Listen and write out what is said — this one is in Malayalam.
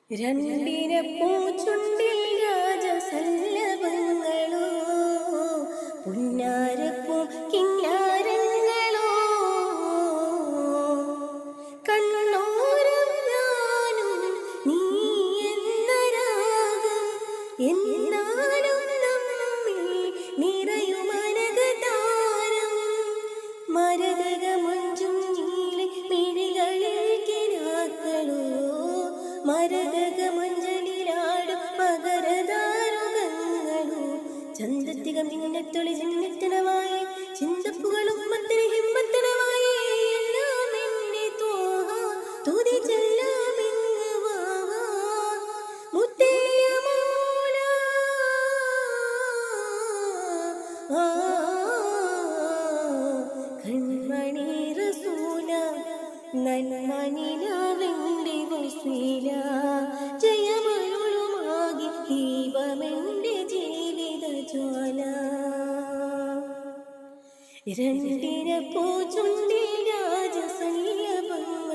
രണ്ടിന പൂച്ചുണ്ടിൽ രാജസല്ലഭങ്ങളോ പുന്നാരപ്പൂ കിന്നാരങ്ങളോ കണ്ണോരം ഞാനും നീ എന്ന രാഗം എന്നാലും നമ്മിൽ നിറയുമനകതാരം മരതക മഞ്ചും നീലെ മിഴികളിൽ കിനാക്കളോ മരതക മഞ്ചലിലാടും മകരദാരുകങ്ങളോ ചന്തത്തികം ചിന്നത്തൊളി ചിന്നത്തനമായി ചിന്തപ്പുകളും മത്തിരി ഹിമ്മത്തനമായി എല്ലാം എന്നെ തോഹ തുതി ചെല്ലാമെങ്ങ് വാവാ മുത്തേയ മൗല കൺമണി റസൂല നന്മനിലാവെന്റെ വസീല ജയമരുളുമാകി ദീപമെന്റെ ജീവിത ജ്വാല രണ്ടിന പൂച്ചുണ്ടിൽ രാജസല്ലഭങ്ങൾ